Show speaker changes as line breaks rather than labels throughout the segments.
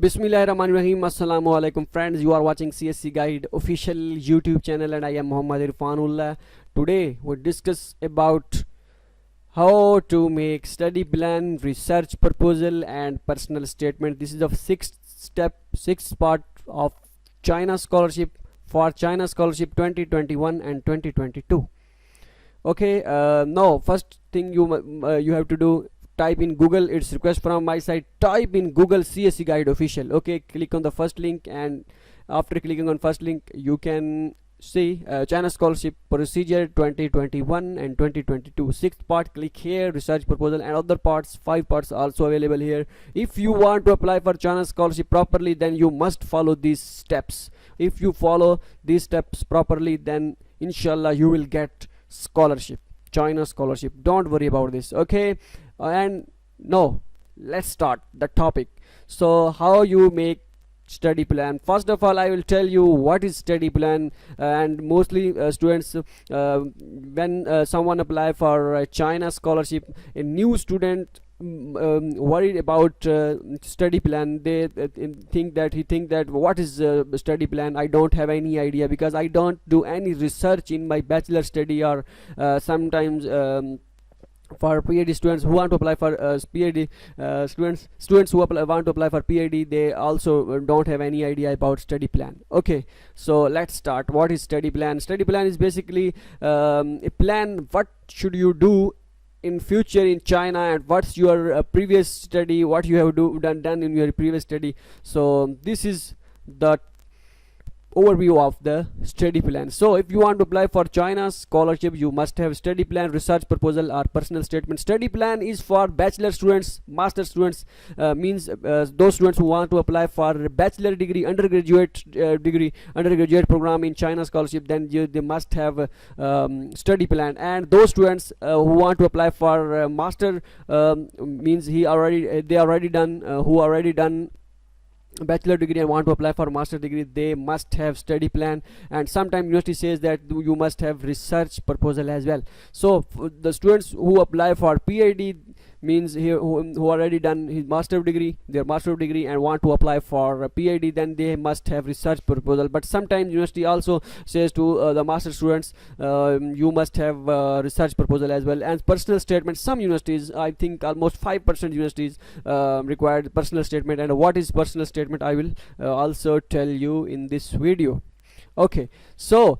Bismillahirrahmanirrahim. Assalamu alaikum friends. You are watching CSC Guide official YouTube channel and I am Muhammad Irfanullah. Today we discuss about how to make study plan, research proposal and personal statement. This is the sixth part of China scholarship for China scholarship 2021 and 2022. Okay, now first thing you have to do, type in Google. It's request from my side, type in Google CSC Guide official. Okay, click on the first link, and after clicking on first link you can see China scholarship procedure 2021 and 2022 sixth part. Click here, research proposal, and other parts, 5 parts also available here. If you want to apply for China scholarship properly, then you must follow these steps. If you follow these steps properly, then inshallah you will get scholarship, China scholarship. Don't worry about this. Okay, and now let's start the topic. So how you make study plan? First of all, I will tell you what is study plan. And mostly students, when someone apply for China scholarship, a new student worried about study plan. They think that what is study plan. I don't have any idea because I don't do any research in my bachelor study, or sometimes for PhD students who want to apply for PhD, students who want to apply for PhD, they also don't have any idea about study plan. Okay, so let's start. What is study plan? Study plan is basically a plan what should you do in future in China, and what's your previous study, what you have done in your previous study. So this is the overview of the study plan. So if you want to apply for China scholarship, you must have study plan, research proposal or personal statement. Study plan is for bachelor students, master students, means those students who want to apply for bachelor degree, undergraduate degree, undergraduate program in China scholarship, then they must have study plan. And those students who want to apply for master, means they already done who already done bachelor degree and want to apply for master degree, they must have study plan. And sometimes university says that you must have research proposal as well. So the students who apply for PhD, means here who already done his their master degree and want to apply for PhD, then they must have research proposal. But sometimes university also says to the master students, you must have research proposal as well. And personal statement, some universities, I think almost 5% universities required personal statement. And what is personal statement, I will also tell you in this video. Okay, so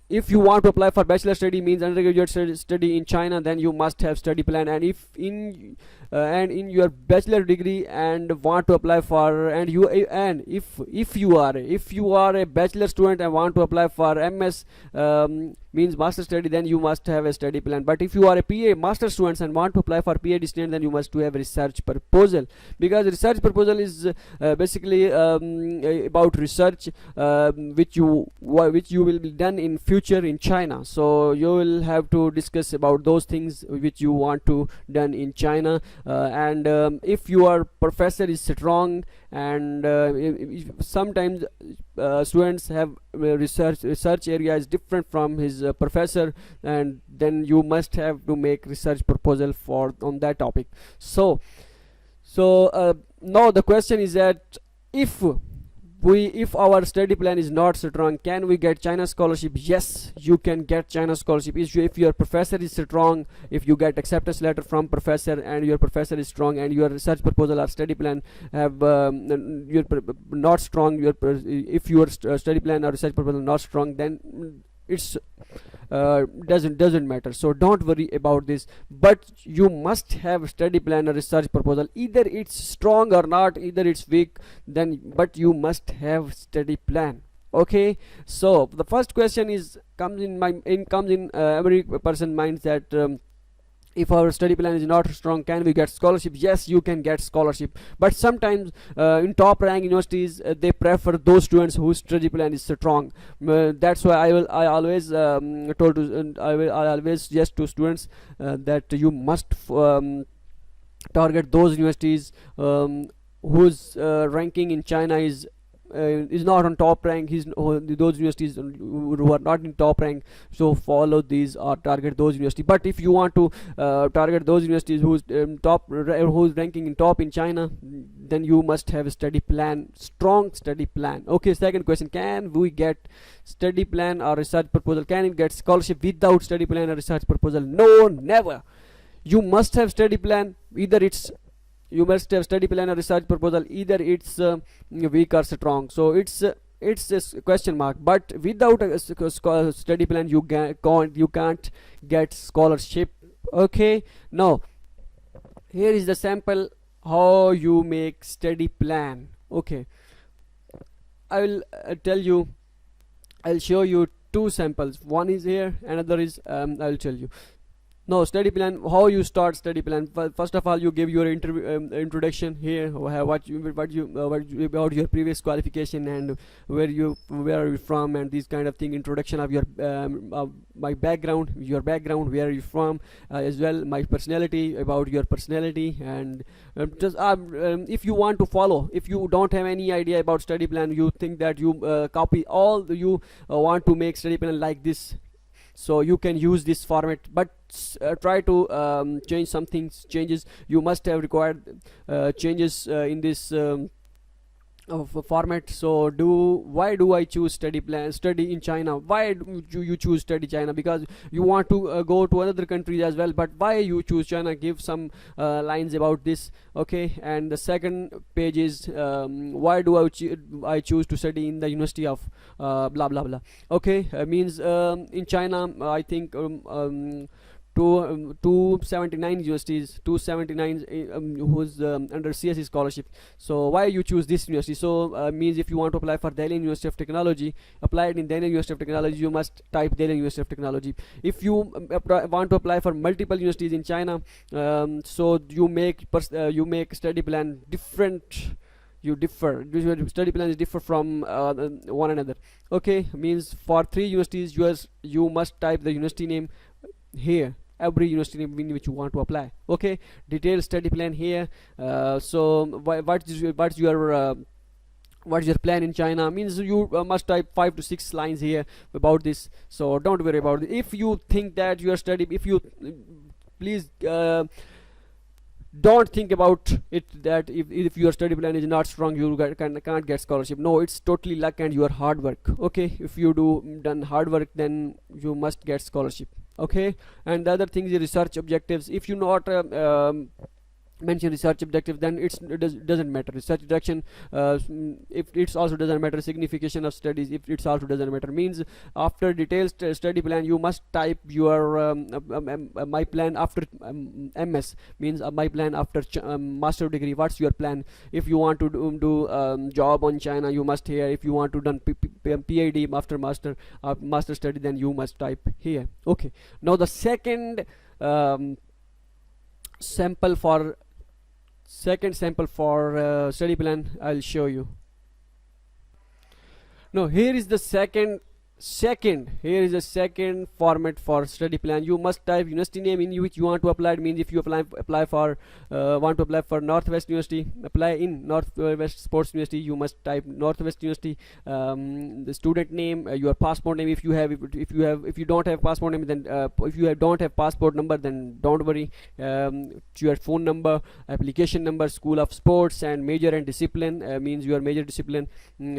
if you want to apply for bachelor study, means undergraduate study in China, then you must have study plan. And if in your bachelor degree and want to apply for, if you are a bachelor student and want to apply for MS, means master study, then you must have a study plan. But if you are a PA master students and want to apply for PhD student, then you must to have research proposal, because research proposal is basically about research which you will be done in future in China. So you will have to discuss about those things which you want to done in China. And if your professor is strong, and sometimes students have research area is different from his professor, and then you must have to make research proposal for on that topic. So now the question is that if our study plan is not strong, can we get China scholarship? Yes, you can get China scholarship if your professor is strong, if you get acceptance letter from professor and your professor is strong, and your research proposal or study plan have you're not strong, if your study plan or research proposal not strong, then it's doesn't matter. So don't worry about this. But you must have study plan or research proposal. Either it's strong or not, either it's weak, then but you must have study plan. Okay, so the first question comes in every person minds that if our study plan is not strong, can we get scholarship? Yes, you can get scholarship. But sometimes in top rank universities, they prefer those students whose study plan is strong. That's why I always suggest to students that you must target those universities whose ranking in China is not on top rank. Those universities who are not in top rank, so follow these or target those universities. But if you want to target those universities whose whose ranking in top in China, then you must have a study plan, strong study plan. Okay, second question, can we get study plan or research proposal? Can you get scholarship without study plan or research proposal? No, never. You must have study plan. Either it's, you must have study plan or research proposal, either it's weak or strong. So it's a question mark. But without a study plan, you can't get scholarship. Okay, now here is the sample how you make study plan. Okay, I will tell you, I'll show you two samples. One is here, another is I'll tell you. No, study plan, how you start study plan. First of all, you give your introduction here, what you about your previous qualification and where are you from, and this kind of thing. Introduction of your my background, your background, where are you from, as well my personality, about your personality. And just if you want to follow, if you don't have any idea about study plan, you think that you copy all you want to make study plan like this, so you can use this format. But try to change some things, changes you must have required changes in this of a format. So why do I choose study plan, study in China? Why do you choose study China? Because you want to go to other countries as well, but why you choose China? Give some lines about this. Okay, and the second page is why do I choose to study in the University of blah blah blah. Okay, means in China I think 279 universities, 279 who's under CSE scholarship. So why you choose this university? So means if you want to apply for Delhi University of Technology, applied in Delhi University of Technology, you must type Delhi University of Technology. If you want to apply for multiple universities in China, so you make study plan different. You differ, your study plan is differ from one another. Okay, means for 3 universities you must type the university name here, every university name in which you want to apply. Okay, detailed study plan here. So what's your plan in China? Means you must type 5 to 6 lines here about this. So don't worry about it. If you think that your study, if you please don't think about it that if your study plan is not strong, you can't get scholarship. No, it's totally luck and your hard work. Okay, if you done hard work, then you must get scholarship. Okay, and the other thing is research objectives. If you not mention research objective, then it doesn't matter. Research direction, if it's also doesn't matter. Signification of studies, if it's also doesn't matter. Means after detailed study plan, you must type your my plan after MS. Means my plan after master degree. What's your plan? If you want to do job on China, you must here. If you want to done PhD after master study, then you must type here. Okay, now the second sample for study plan I'll show you. Now here is the second format for study plan. You must type university name in which you want to apply. It means if you apply for want to apply for Northwest University, apply in Northwest Sports University, you must type Northwest University. The student name, your passport name, if you don't have passport name, then if you don't have passport number, then don't worry. Your phone number, application number, school of sports and major and discipline, means your major discipline,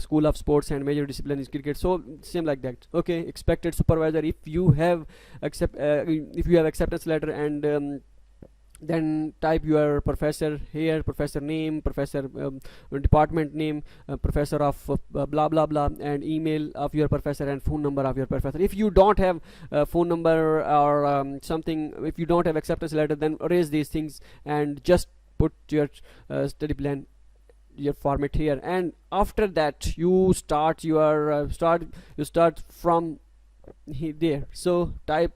school of sports and major discipline is cricket. So same like that. Okay, expected supervisor, if you have acceptance letter, and then type your professor here, professor name, professor department name, professor of blah blah blah, and email of your professor and phone number of your professor. If you don't have phone number or something, if you don't have acceptance letter, then erase these things and just put your study plan, your format here. And after that you start your from there. So type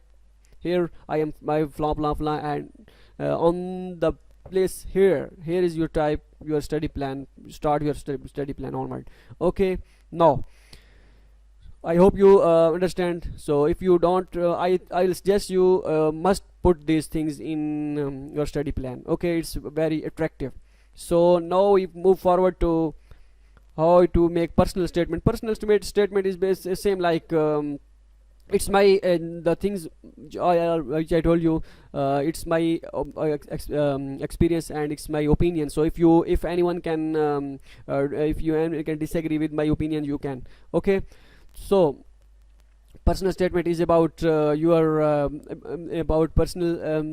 here I am my blah blah blah, and on the place here is your type your study plan, start your study plan onward. Okay, now I hope you understand. So if you don't, I'll suggest you must put these things in your study plan. Okay, it's very attractive. So now we move forward to how to make personal statement. Personal statement is same like it's my the things which I told you, it's my experience, and it's my opinion. So if anyone can if you can disagree with my opinion, you can. Okay. So personal statement is about your about personal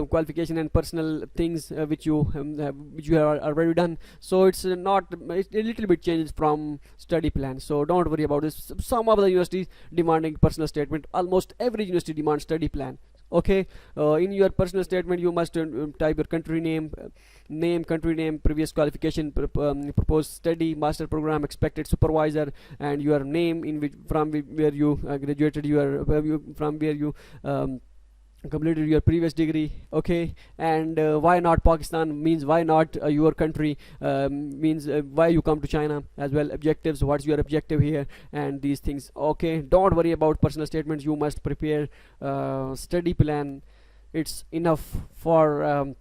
qualification and personal things which you have already done. So it's not it's a little bit changes from study plan, so don't worry about this. Some of the universities demanding personal statement. Almost every university demands study plan. Okay. In your personal statement you must type your country name, country name, previous qualification, proposed study, master program, expected supervisor, and your name in which from where you graduated, from where you completed your previous degree. Okay. And why not Pakistan means why not your country, means why you come to China as well, objectives, what's your objective here, and these things. Okay, don't worry about personal statements. You must prepare study plan. It's enough for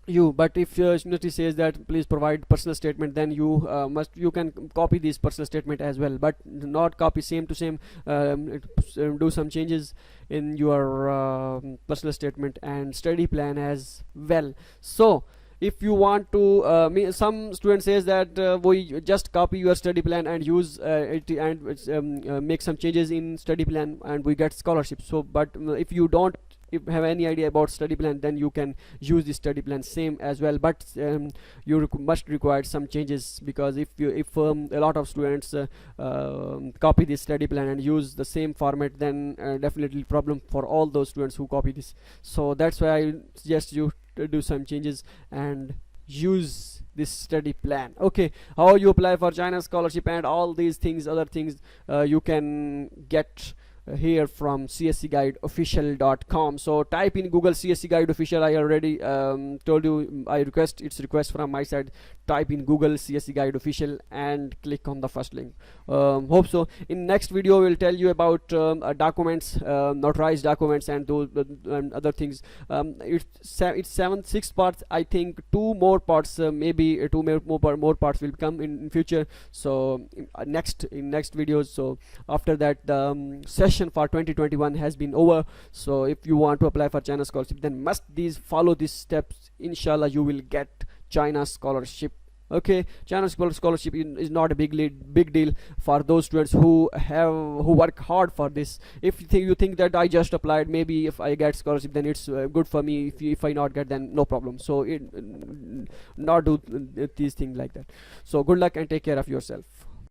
you. But if university says that please provide personal statement, then you can copy this personal statement as well, but not copy same to same. Do some changes in your personal statement and study plan as well. So if you want to some student says that we just copy your study plan and use it, and make some changes in study plan and we get scholarship. So but if you don't, if have any idea about study plan, then you can use the study plan same as well. But you must require some changes, because if a lot of students copy this study plan and use the same format, then definitely problem for all those students who copy this. So that's why I suggest you to do some changes and use this study plan. Okay. How you apply for China scholarship and all these things, other things, you can get here from cscguideofficial.com. So type in Google CSC Guide Official. I already told you, it's request from my side. Type in Google CSC Guide Official and click on the first link. Hope so. In next video we'll tell you about documents, notarized documents, and those and other things. It's 6 parts. I think 2 more parts, maybe 2 more parts will come in future. So in next videos. So after that the session for 2021 has been over. So if you want to apply for China scholarship, then must follow these steps. Inshallah you will get China scholarship. Okay. China scholarship is not a big deal for those students who work hard for this. If you think that I just applied, maybe if I get scholarship then it's good for me, if I not get, then no problem. So not do these things like that. So good luck and take care of yourself.